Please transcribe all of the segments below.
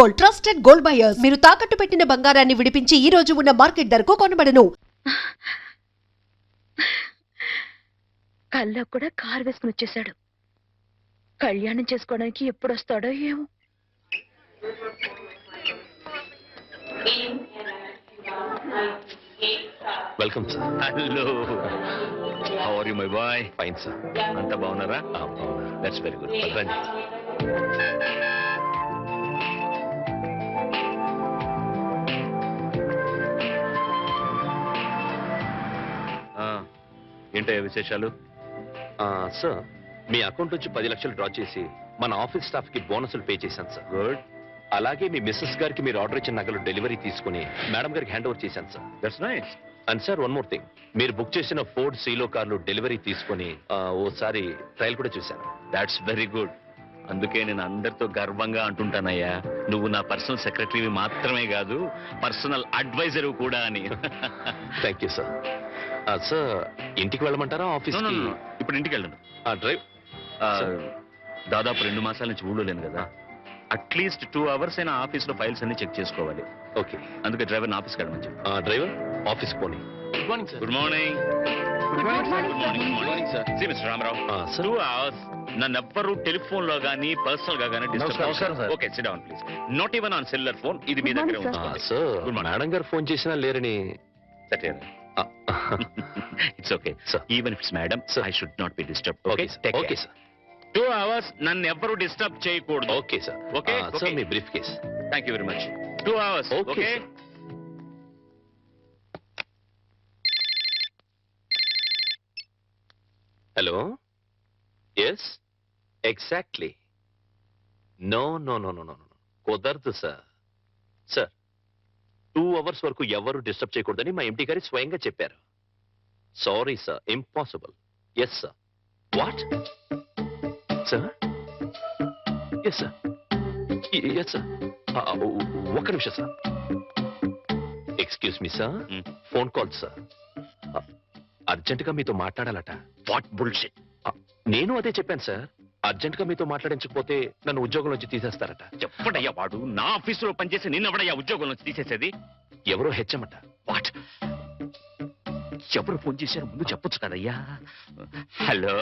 Gold, trusted gold buyers. మీరు తాకట్టు పెట్టిన బంగారాన్ని విడిపించి ఈ రోజు ఉన్న మార్కెట్ ధరకు కొనబడను. కల్లో కూడా కారు వేసుకుని వచ్చేసాడు. కళ్యాణం చేసుకోవడానికి ఎప్పుడు వస్తాడో ఏమో. Welcome sir. Hello, how are you my boy? Fine sir. అంతా బాగున్నారా? That's very good. రండి. ఏంటయ్యా విశేషాలు? సార్, మీ అకౌంట్ నుంచి 10 లక్షలు డ్రా చేసి మన ఆఫీస్ స్టాఫ్ కి బోనసులు పే చేశాను సార్. గుడ్. అలాగే మీ మిస్సెస్ గారికి మీరు ఆర్డర్ ఇచ్చిన నగలు డెలివరీ తీసుకుని మేడం గారికి హ్యాండ్ ఓవర్ చేశాను sir. That's nice. And sir, one more thing, మీరు బుక్ చేసిన ఫోర్డ్ సీలో కార్లు డెలివరీ తీసుకుని ఓసారి ట్రయల్ కూడా చూశాను. That's very good. అందుకే నేను అందరితో గర్వంగా అంటుంటానయ్యా, నువ్వు నా పర్సనల్ సెక్రటరీ మాత్రమే కాదు, పర్సనల్ అడ్వైజర్ కూడా అని. Thank you sir. సార్, ఇంటికి వెళ్ళమంటారా ఆఫీస్? ఇప్పుడు ఇంటికి వెళ్ళను. డ్రైవ్. దాదాపు 2 మాసాల నుంచి ఊళ్ళో లేను కదా, అట్లీస్ట్ 2 hours అయినా ఆఫీస్ లో ఫైల్స్ అన్ని చెక్ చేసుకోవాలి. ఓకే. అందుకే డ్రైవర్ ఆఫీస్కి వెళ్ళమని చెప్పి. డ్రైవర్ ఆఫీస్ పోనీ. Good morning sir. Good morning. Good morning sir. See mister Ramarao, 2 hours నన్ను ఎవ్వరూ టెలిఫోన్ లో గానీ పర్సనల్ గా గానీ disturb. Okay, SIT down please. Not even on cellular phone. ఇది మీ దగ్గర ఉంది సార్. మేడం గారు ఫోన్ చేసినా లేరని. It's okay sir. Even it's madam, I should not be disturb. Okay okay sir. 2 hours నన్ను ఎవ్వరూ డిస్టర్బ్ చేయకూడదు. Okay sir. ఓకే సార్, మీ briefcase. Thank you very much. 2 hours. Okay. Hello. Yes, exactly. No no no no no no కుదరదు sir. Sir, 2 hours వరకు ఎవరు disturb చేయకూడదని మా empty గారి స్వయంగా చెప్పారు. Sorry sir, impossible. Yes sir. What sir? Yes sir. Yes sir. ఒక్క నిమిషం sir. Excuse me sir, phone call sir. అర్జెంటుగా మీతో మాట్లాడాలట. What bullshit. నేను అదే చెప్పాను సార్. అర్జెంట్ గా మీతో మాట్లాడించకపోతే నన్ను ఉద్యోగం నుంచి తీసేస్తారట. చెప్పడయ్యా, వాడు నా ఆఫీసులో పనిచేసి నిన్నవడయ్యా ఉద్యోగం నుంచి తీసేసేది? ఎవరో హెచ్చమట. వాట్? ఎవరు ఫోన్ చేశారు ముందు చెప్పొచ్చు కదయ్యా. హలో,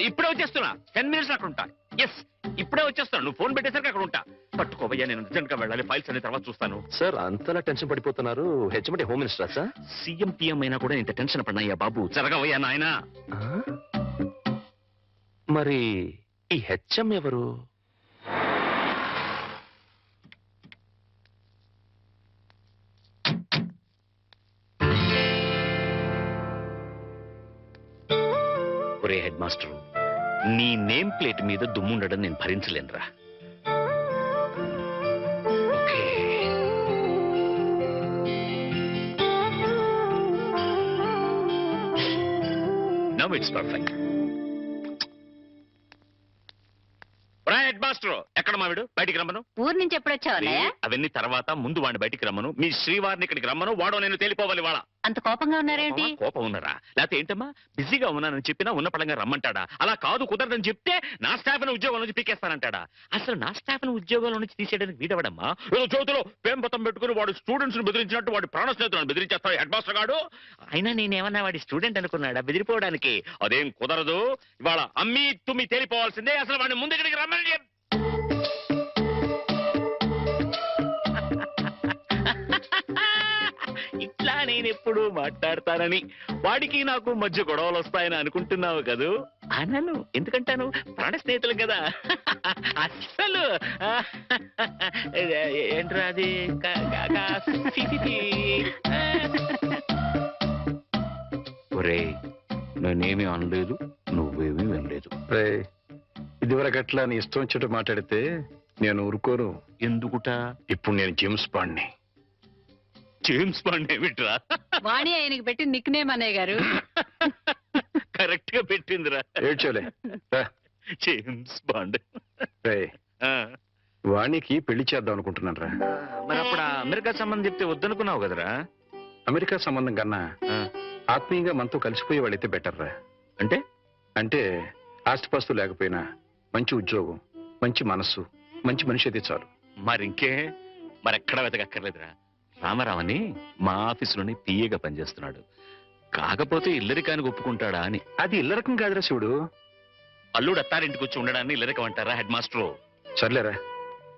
ఇప్పుడే వచ్చేస్తున్నా. 10 minutes అక్కడ ఉంటా. ఎస్, ఇప్పుడే వచ్చేస్తాను. నువ్వు ఫోన్ పెట్టేసరికి అక్కడ ఉంటా. పట్టుకోవయ్యా, నేను అర్జెంట్ గా వెళ్ళాలి. ఫైల్స్ అన్ని తర్వాత చూస్తాను. సార్, అంతలా టెన్షన్ పడిపోతున్నారు. హెచ్చమంటే హోమ్ మినిస్టరా సార్? సీఎం పిఎం అయినా కూడా ఇంత టెన్షన్ పడినాయ్యా బాబు. జరగవయ్యా నాయనా. మరి ఈ హెచ్ఎం ఎవరు? ఒరే హెడ్ మాస్టర్, నీ నేమ్ ప్లేట్ మీద దుమ్ముండడం నేను భరించలేనురా. Okay. Now it's perfect. Head master, ఎక్కడ మావిడు? బయటికి రమ్మను. ఊరు నుంచి ఎప్పుడు వచ్చావు? అవన్నీ తర్వాత, ముందు వాడిని బయటికి రమ్మను. మీ శ్రీవారిని ఇక్కడికి రమ్మను. వాడో నేను తేలిపోవాలి. వాళ్ళ అంత కోపంగా ఉన్నారేంటి? కోపం ఉన్నారా? లేకపోతే ఏంటమ్మా, బిజీగా ఉన్నానని చెప్పినా ఉన్న పడంగా రమ్మంటాడా? అలా కాదు, కుదరదని చెప్తే నా స్టాఫ్ ని ఉద్యోగం నుంచి పీకేస్తానంటాడా? అసలు నా స్టాఫ్ ని ఉద్యోగంలో నుంచి తీసేయడానికి వీడవడమ్మా. ఏదో చేతిలో పేంపతం పెట్టుకుని వాడు స్టూడెంట్స్ ని బెదిరించినట్టు వాడి ప్రాణ స్నేహితులను బెదిరించేస్తాడు హెడ్ మాస్టర్ గాడు. అయినా నేనేమన్నా వాడి స్టూడెంట్ అనుకున్నాడా బెదిరిపోవడానికి? అదేం కుదరదు. ఇవాళ అమ్మి తుమ్మి తేలిపోవాల్సిందే. అసలు వాడిని ముందు ఇక్కడికి రమ్మని చెప్పి. ఇట్లా నేను ఎప్పుడు మాట్లాడతానని, వాడికి నాకు మధ్య గొడవలు వస్తాయని అనుకుంటున్నావు కదూ? అనను. ఎందుకంటాను? ప్రాణ స్నేహితులు కదా. అస్సలు ఏంట్రా అది? ఒరే, నేనేమీ అనలేదు, నువ్వేమీ వినలేదు. ఇదివరకట్లా నీ ఇష్టం వచ్చేట్టు మాట్లాడితే నేను ఊరుకోను. ఎందుకుట? ఇప్పుడు నేను జేమ్స్ బాండ్ని. జేమ్స్ బాండ్ ఏమిట్రా? వాణి ఆయనకి పెట్టి నిక్ నేమ్ అన్నయ్య గారు. కరెక్ట్ గా పెట్టిందిరా. ఏడ్చోలే. James bond. వాణికి పెళ్లి చేద్దాం అనుకుంటున్నాను రా. మరి అప్పుడు అమెరికా సంబంధం చెప్తే వద్దనుకున్నావు కదరా? అమెరికా సంబంధం కన్నా ఆత్మీయంగా మనతో కలిసిపోయే వాళ్ళైతే బెటర్ రా. అంటే అంటే ఆస్తిపాస్తు లేకపోయినా మంచి ఉద్యోగం, మంచి మనస్సు, మంచి మనిషి అయితే చాలు. మరింకే మరెక్కడా వెతకక్కర్లేదురా. రామారావు అని మా ఆఫీసులోనే పిఏగా పనిచేస్తున్నాడు. కాకపోతే ఇల్లరికానికి ఒప్పుకుంటాడా అని. అది ఇల్లరకం కాదురా శివుడు. అల్లుడు అత్తారింటికి వచ్చి ఉండడాన్ని ఇల్లరికం అంటారా హెడ్ మాస్టరు? సర్లేరా,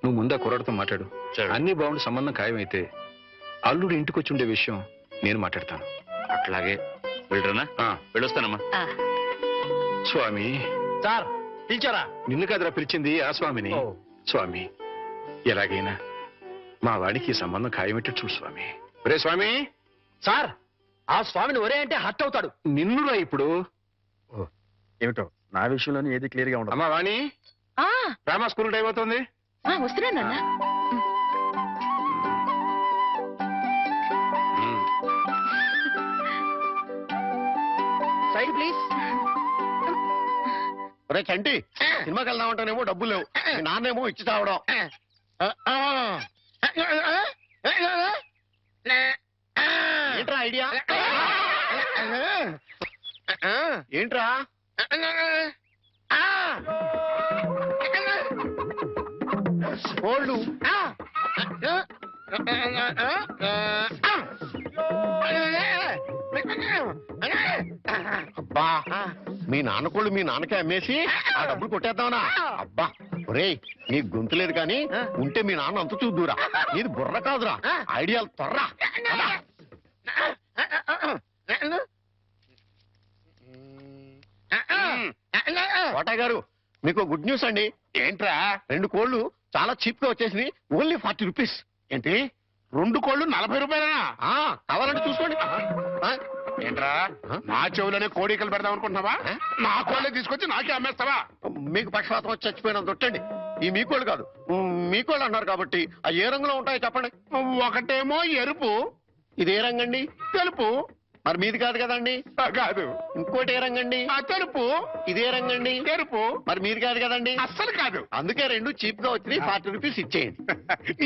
నువ్వు ముందా కుర్రాడితో మాట్లాడు. సరే. అన్ని బాగుండి సంబంధం ఖాయమైతే అల్లుడు ఇంటికి వచ్చి ఉండే విషయం నేను మాట్లాడతాను. అట్లాగే వెళ్ళరనా? వెళ్ళొస్తానమ్మా. స్వామి సార్ పిలిచారా? నిన్ను కాదురా పిలిచింది, ఆ స్వామిని. స్వామి, ఎలాగైనా మా వాడికి ఈ సంబంధం ఖాయమెట్టు చూడు స్వామి. ఒరే స్వామి. సార్ ఆ స్వామిని ఒరే అంటే హర్ట్ అవుతాడు. నిన్నురా ఇప్పుడు. ఏమిటో నా విషయంలోనే ఏది క్లియర్ గా ఉండదు. అమ్మా వాణి, రామా స్కూల్ టైం అవుతుంది. వస్తున్నానన్నా. Side please. ఒరే చంటి, సినిమాకి వెళ్దామంటానేమో డబ్బులు లేవు, మీ నాన్నేమో ఇచ్చి తావడం. ఏంట్రా ఐడియా? ఏంట్రా? కోళ్ళు. అబ్బా, మీ నాన్న కోళ్ళు మీ నాన్నకే అమ్మేసి ఆ డబ్బులు కొట్టేద్దామనా? అబ్బా ఒరేయ్, నీ గొంతు లేదు కానీ ఉంటే మీ నాన్న అంత చూద్దురా. నీది బుర్ర కాదురా, ఐడియాలు తొర్రా. కోటయ్య గారు, మీకు గుడ్ న్యూస్ అండి. ఏంట్రా? 2 కోళ్ళు చాలా చీప్ గా వచ్చేసి ఓన్లీ 40 రూపీస్. ఏంటి 2 కోళ్ళు 40 రూపాయలేనా? కావాలంటే చూసుకోండి. ఏంట్రా, నా చెవులోనే కోడికలు పెడదాం అనుకుంటున్నావా? నా కోళ్ళే తీసుకొచ్చి నాకే అమ్మేస్తావా? మీకు పక్షపాతం వచ్చి చచ్చిపోయినంత దొట్టండి. ఈ మీ కోళ్ళు కాదు, మీ కోళ్ళు అన్నారు కాబట్టి ఆ ఏ రంగులో ఉంటాయో చెప్పండి. ఒకటేమో ఎరుపు. ఇది ఏ రంగండి? తెలుపు. మరి మీది కాదు కదండి? కాదు. ఇంకోటి ఏ రంగండి? తెలుపు. ఇదే రంగండి? తెలుపు. మరి మీది కాదు కదండి? అస్సలు కాదు. అందుకే 2 చీప్ గా వచ్చి 40 రూపీస్ ఇచ్చేయండి.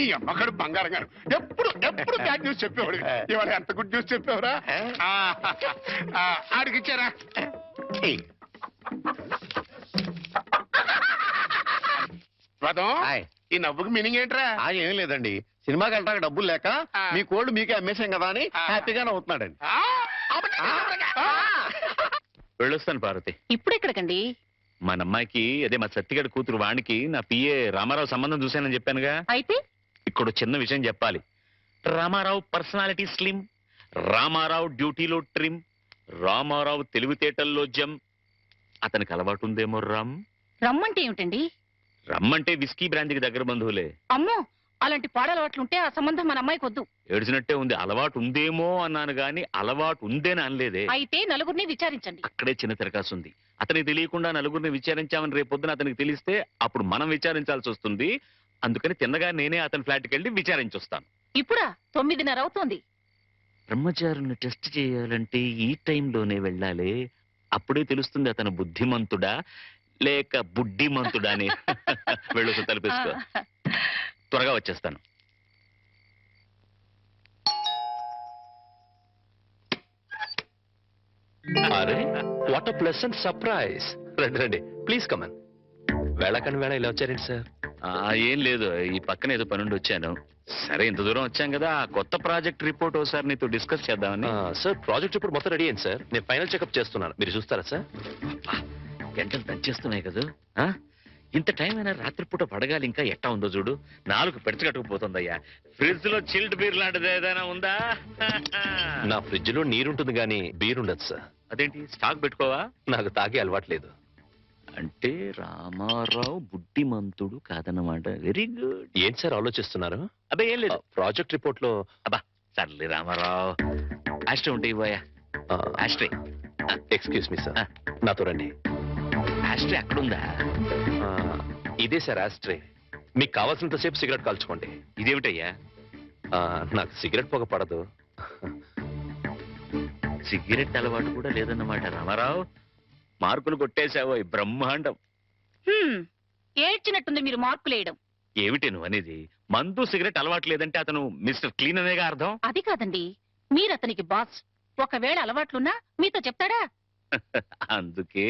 ఈ అమ్మగారు బంగారం గారు ఎప్పుడు ఎప్పుడు బ్యాడ్ న్యూస్ చెప్పేవాడు. ఇవాళ ఎంత గుడ్ న్యూస్ చెప్పేవరా? ఆడికి ఇచ్చారా? ఈ నవ్వుకి మీనింగ్ ఏంట్రా? ఏం లేదండి, సినిమాకి వెళ్ళడానికి డబ్బులు లేక మీ కోళ్ళు మీకే అమ్మేశాం కదా అని హ్యాపీగానే అవుతున్నాడండి. వెళ్ళొస్తాను పార్వతి. ఇప్పుడు ఎక్కడికండి? మన అమ్మాయికి, అదే మా సత్తిగడి కూతురు వాణికి నా పిఏ రామారావు సంబంధం చూశానని చెప్పానుగా. అయితే ఇక్కడ చిన్న విషయం చెప్పాలి. రామారావు పర్సనాలిటీ స్లిమ్, రామారావు డ్యూటీలో ట్రిమ్, రామారావు తెలివితేటల్లో జమ్. అతనికి అలవాటు ఉందేమో రమ్మంటే ఏమిటండి? రమ్మంటే విస్కీ బ్రాంతికి దగ్గర బంధువులే. అమ్మో, అలాంటి పాడలవాట్లుంటే ఆ సంబంధం మన అమ్మాయికి వద్దు. ఏడ్చినట్టే ఉంది. అలవాటు ఉందేమో అన్నాను గాని అలవాటు ఉందేని అనలేదే. అయితే నలుగురిని విచారించండి. అక్కడే చిన్న తిరకాసు ఉంది. అతనికి తెలియకుండా నలుగురిని విచారించామని రేపొద్దున అతనికి తెలిస్తే అప్పుడు మనం విచారించాల్సి వస్తుంది. అందుకని తిన్నగా నేనే అతని ఫ్లాట్కి వెళ్ళి విచారించొస్తాను. ఇప్పుడా? 9:30 అవుతోంది. బ్రహ్మచారుని టెస్ట్ చేయాలంటే ఈ టైంలోనే వెళ్ళాలి. అప్పుడే తెలుస్తుంది అతను బుద్ధిమంతుడా లేక బుడ్డిమంతుడా అని. వెళ్ళు, తలపేసుకో. త్వరగా వచ్చేస్తాను. అరే, వాట్ అ ప్లెసెంట్ సర్ప్రైజ్. రండి రండి, ప్లీజ్ కమన్. వేళకని వేళ ఇలా వచ్చారేంటి సార్? ఏం లేదు, ఈ పక్కన ఏదో పనుండి వచ్చాను. సరే, ఇంత దూరం వచ్చాం కదా, ఆ కొత్త ప్రాజెక్ట్ రిపోర్ట్ ఒకసారి నీతో డిస్కస్ చేద్దామని. సార్, ప్రాజెక్ట్ ఇప్పుడు మొత్తం రెడీ అయింది సార్. నేను ఫైనల్ చెకప్ చేస్తున్నాను, మీరు చూస్తారా సార్? గంటలు దంచేస్తున్నాయి కదా. ఇంత టైం అయినా రాత్రిపూట పడగాలి. ఇంకా ఎట్టా ఉందో చూడు, 4 పెడచగట్టుకుపోతుందయ్యా. ఫ్రిడ్జ్ లో చిల్డ్ బీర్ లాంటిది ఏదైనా ఉందా? నా ఫ్రిడ్జ్ లో నీరుంటుంది కానీ బీర్ ఉండదు సార్. అదేంటి, స్టాక్ పెట్టుకోవా? నాకు తాగే అలవాట్లేదు. అంటే రామారావు బుద్ధిమంతుడు కాదన్నమాట. Very good. ఏం సార్ ఆలోచిస్తున్నారు? అబ్బే ఏం లేదు, ప్రాజెక్ట్ రిపోర్ట్ లో. అబ్బా సర్లే రామారావు, ఆస్ట్రే ఉంటే ఇవ్వయా. ఆస్ట్రే. ఎక్స్క్యూజ్ మీ సార్, నాతో రండి. ఆస్ట్రే అక్కడుందా? ఇదే సార్ ఆస్ట్రే. మీకు కావాల్సినంతసేపు సిగరెట్ కాల్చుకోండి. ఇదేమిటయ్యా? నాకు సిగరెట్ పొగ పడదు. సిగరెట్ అలవాటు కూడా లేదన్నమాట. రామారావు, మార్కులు కొట్టేశావో బ్రహ్మాండం. ఏడ్చినట్టుంది మీరు మార్కులేయడం. ఏమిటి నువ్వు అనేది? మందు సిగరెట్ అలవాటు లేదంటే అతను మిస్టర్ క్లీన్ అనేగా అర్థం. అది కాదండి, మీరు అతనికి బాస్. ఒకవేళ అలవాట్లున్నా మీతో చెప్తాడా? అందుకే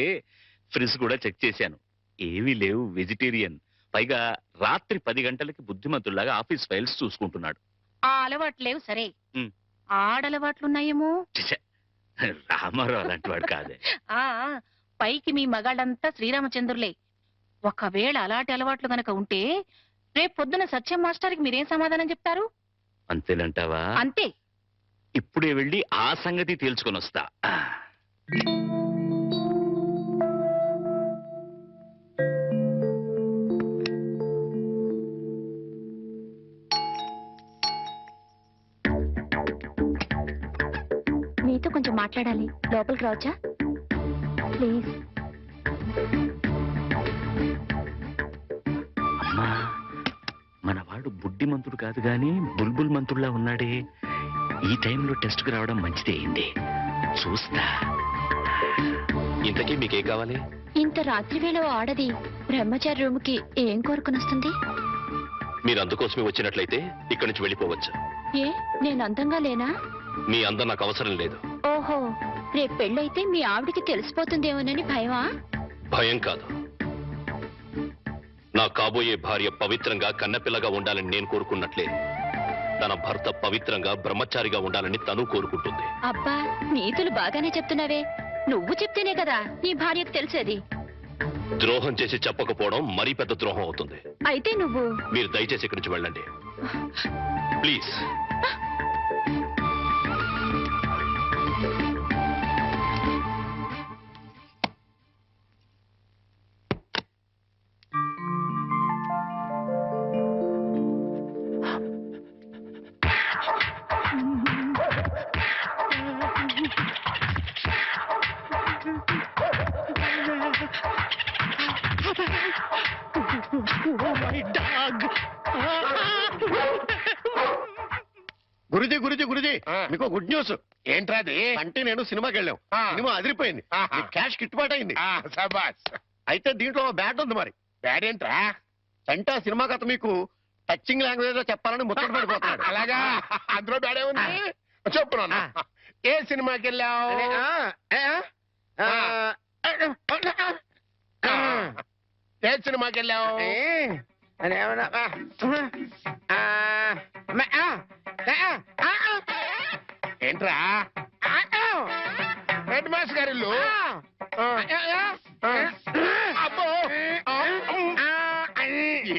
ఫ్రిడ్జ్ కూడా చెక్ చేశాను, ఏమీ లేవు. వెజిటేరియన్. పైగా రాత్రి 10 గంటలకి బుద్ధిమంతుల్లాగా ఆఫీస్ ఫైల్స్ చూసుకుంటున్నాడు. ఆ అలవాట్లు లేవు సరే, ఉమ్. ఆడలవాట్లున్నాయేమో. ఛే, రామారావు అలాంటి వాడు కాదే. ఆ పైకి మీ మగాళ్ళంతా శ్రీరామచంద్రులే. ఒకవేళ అలాంటి అలవాట్లు గనక ఉంటే రేపు పొద్దున సత్యం మాస్టర్కి మీరేం సమాధానం చెప్తారు? అంతేనంటావా? అంతే. ఇప్పుడే వెళ్ళి ఆ సంగతి తేల్చుకొని వస్తా. మీతో కొంచెం మాట్లాడాలి, లోపలికి రావచ్చా ప్లీజ్? అమ్మా, మనవాడు బుడ్డిమంతుడు కాదు గాని బుల్బుల్ మంతుడులా ఉన్నాడే. ఈ టైంలో టెస్ట్కి రావడం మంచిదే అయింది. చూస్తా. ఇంతకీ మీకేం కావాలి? ఇంత రాత్రి వేళ ఆడది బ్రహ్మచారి రూమ్కి ఏం కోరుకుని వస్తుంది? మీరు అందుకోసమే వచ్చినట్లయితే ఇక్కడి నుంచి వెళ్ళిపోవచ్చు. ఏ నేను అందంగా లేనా? మీ అందం నాకు అవసరం లేదు. ఓహో, రేపు పెళ్ళైతే మీ ఆవిడికి తెలిసిపోతుందేమోనని భయమా? భయం కాదు. నా కాబోయే భార్య పవిత్రంగా కన్నపిల్లగా ఉండాలని నేను కోరుకున్నట్లే తన భర్త పవిత్రంగా బ్రహ్మచారిగా ఉండాలని తను కోరుకుంటుంది. అబ్బా, నీతులు బాగానే చెప్తున్నావే. నువ్వు చెప్తేనే కదా నీ భార్యకు తెలిసేది. ద్రోహం చేసి చెప్పకపోవడం మరీ పెద్ద ద్రోహం అవుతుంది. అయితే నువ్వు మీరు దయచేసి ఇక్కడి నుంచి వెళ్ళండి ప్లీజ్. గురుజీ గురుజీ గురుజీ, మీకు గుడ్ న్యూస్. ఏంట్రా అది? అంటే నేను సినిమాకి వెళ్ళాం, సినిమా అదిరిపోయింది, క్యాష్ గిట్టుబాటు అయింది. అయితే దీంట్లో బ్యాడ్ ఉంది. మరి బ్యాడ్ ఏంట్రా? అంటే సినిమా కథ మీకు టచింగ్ లాంగ్వేజ్ లో చెప్పాలని ముచ్చట పడిపోతున్నాడు. అలాగా? అందులో బ్యాడే ఉంది. చెప్పు నాన్న, ఏ సినిమాకి వెళ్ళావు? ఏ సినిమాకి వెళ్ళావు? ఏంట్రా? హెడ్ మాస్టర్ గారి ఇల్లు. అబ్బో,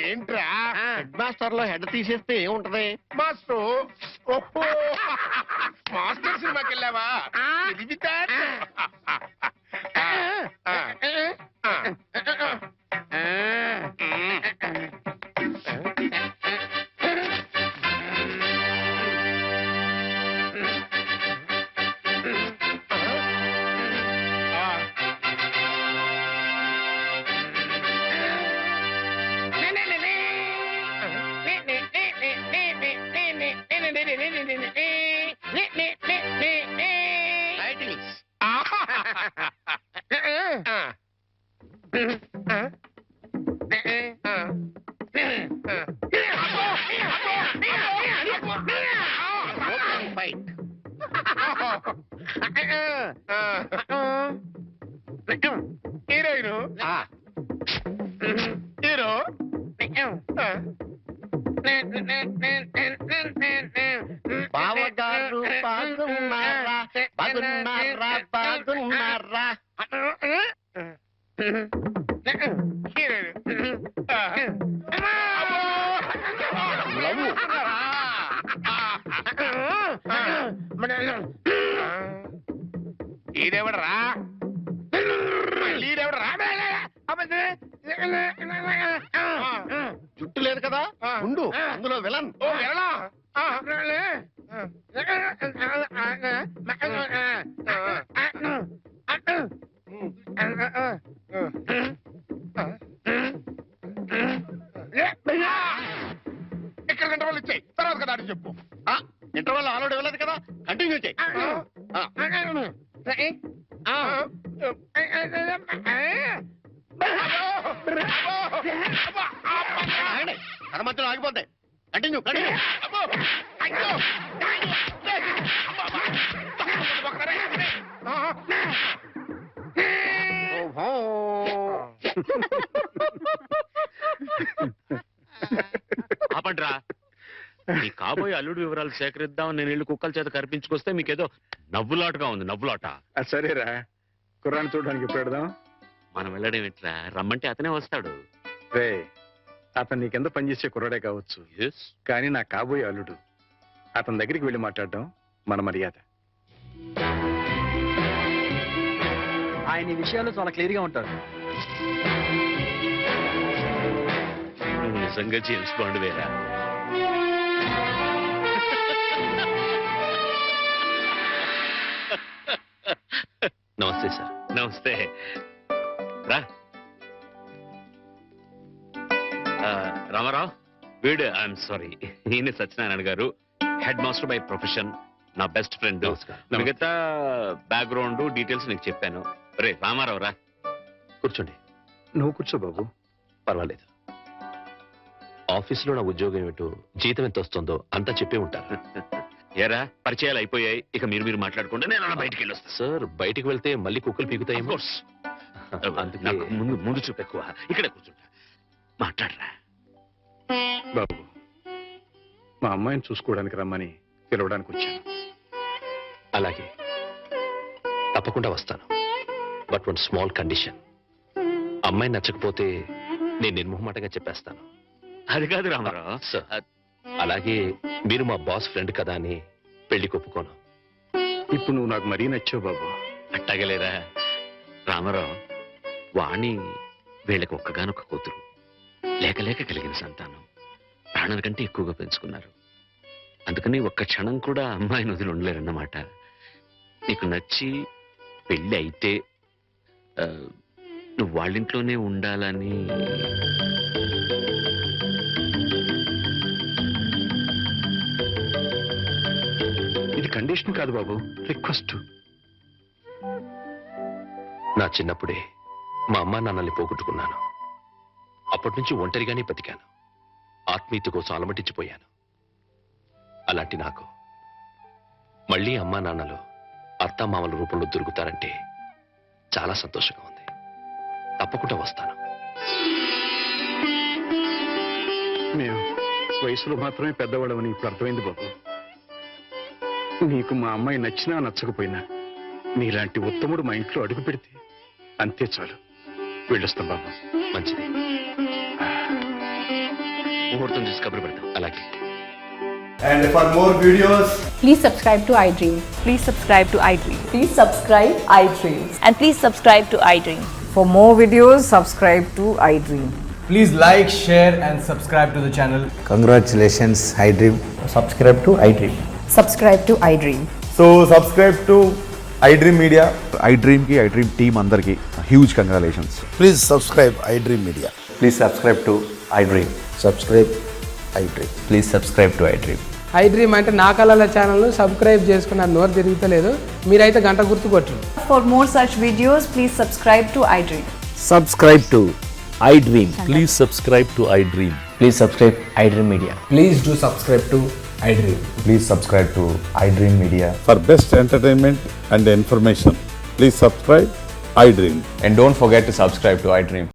ఏంట్రా? హెడ్ మాస్టర్ లో హెడ్ తీసేస్తే ఏముంటది? మాస్టర్. ఓహో, మాస్టర్ సినిమాకి వెళ్ళావా? ఇది వితార్. హీరోయిన్ హీరో బావగారు బాగున్నారా? బాగున్నారా? బాగున్నారా? ఈడెవడరా? ఈడెవడరా? జుట్టు లేదు కదా, ఉండు, అందులో విలన్. ఓ వెళ్ళా. ఇక్కడ గంట వాళ్ళు ఇచ్చాయి, తర్వాత కదా అని చెప్పు. ఇంటర్వల్ ఆల్రెడీ వెళ్ళదు కదా, కంటిన్యూ చేయి. కథ మధ్యలో ఆగిపోతాయి. Continue continue. ఆపండ్రా. మీ కాబోయే అల్లుడు వివరాలు సేకరిద్దామని నేను ఇల్లు కుక్కల చేత కనిపించుకొస్తే మీకేదో నవ్వులాటగా ఉంది, నవ్వులాట. సరేరా, కుర్రాన్ని చూడడానికి ఎప్పుడు పెడదాం? మనం వెళ్ళడం ఎట్లా, రమ్మంటే అతనే వస్తాడు. రే, అతను నీకెంత పనిచేసే కుర్రాడే కావచ్చు, కానీ నా కాబోయే అల్లుడు. అతని దగ్గరికి వెళ్ళి మాట్లాడడం మన మర్యాద. ఆయన ఈ విషయాల్లో చాలా క్లియర్ గా ఉంటారు. నువ్వు నిజంగా జేమ్స్ బాండ్ వేరా? నమస్తే సార్. నమస్తే. రా. రామారావు, వీడు ఐఎమ్ సారీ, ఈయన సత్యనారాయణ గారు, హెడ్ మాస్టర్ బై ప్రొఫెషన్, నా బెస్ట్ ఫ్రెండ్. నమస్కారం. మిగతా బ్యాక్గ్రౌండ్ డీటెయిల్స్ నీకు చెప్పాను. రే రామారావు రా. కూర్చోండి. నువ్వు కూర్చో బాబు. పర్వాలేదు. ఆఫీసులో నా ఉద్యోగం ఏమిటో, జీతం ఎంత వస్తుందో అంతా చెప్పే ఉంటారు. ఏరా, పరిచయాలు అయిపోయాయి, ఇక మీరు మాట్లాడుకుంటే నేను అలా బయటికి వెళ్ళొస్తా. సార్, బయటికి వెళ్తే మళ్ళీ కుక్కలు పీకుతాయేమో. అందుకే- నాకు ముందు చూపు ఎక్కువ. ఇక్కడే కూర్చుంటా, మాట్లాడరా. బాబు, మా అమ్మాయిని చూసుకోవడానికి రమ్మని పిలవడానికి వచ్చాను. అలాగే, తప్పకుండా వస్తాను. But one small condition. అమ్మాయి నచ్చకపోతే నేను నిర్మోహమాటంగా చెప్పేస్తాను. అది కాదు రామారావు. సార్, అలాగే మీరు మా బాస్ ఫ్రెండ్ కదా అని పెళ్లి ఒప్పుకోను. ఇప్పుడు నువ్వు నాకు మరీ నచ్చావు బాబు. అట్టగలేరా రామారావు. వాణి వీళ్ళకి ఒక్కగానొక్క కూతురు, లేక లేక కలిగిన సంతానం, ప్రాణం కంటే ఎక్కువగా పెంచుకున్నారు. అందుకని ఒక్క క్షణం కూడా అమ్మాయిని వదిలి ఉండలేరన్నమాట. నీకు నచ్చి పెళ్ళి అయితే నువ్వు వాళ్ళింట్లోనే ఉండాలని. ఇది కండిషన్ కాదు బాబు, రిక్వెస్ట్. నా చిన్నప్పుడే మా అమ్మా నాన్నల్ని పోగొట్టుకున్నాను. అప్పటి నుంచి ఒంటరిగానే బతికాను. ఆత్మీయత కోసం అలమటించిపోయాను. అలాంటి నాకు మళ్ళీ అమ్మా నాన్నలు అత్తామామల రూపంలో దొరుకుతారంటే చాలా సంతోషంగా ఉంది. తప్పకుండా వస్తాను. మేము వయసులో మాత్రమే పెద్దవాళ్ళమని ఇప్పుడు అర్థమైంది బాబు. నీకు మా అమ్మాయి నచ్చినా నచ్చకపోయినా నీలాంటి ఉత్తముడు మా ఇంట్లో అడుగు పెడితే అంతే చాలు. వెళ్ళొస్తాం బాబు. మంచిది. ముహూర్తం చూసి కబురు పెడతాం. అలాగే. And for more videos, Please subscribe to iDream. Please subscribe to iDream. Please subscribe iDream. And please subscribe to iDream. For more videos, subscribe to iDream. please like, share and subscribe to the channel. Congratulations, iDream. Subscribe to iDream. Subscribe to iDream. So subscribe to iDream Media. iDream ki iDream team andarki huge congratulations. Please subscribe iDream media. Please subscribe to iDream. Subscribe iDream. Please subscribe to iDream. iDream అంటే నా కళల ఛానల్ను subscribe చేసుకున్న నోరు తిరుగుతలేదు. మీరైతే గంట గుర్తు కొట్టండి. For more such videos, please subscribe to iDream. Subscribe to iDream. Please subscribe to iDream. Please subscribe iDream Media. Please do subscribe to iDream. Please subscribe to iDream Media. For best entertainment and information, please subscribe iDream. And don't forget to subscribe to iDream.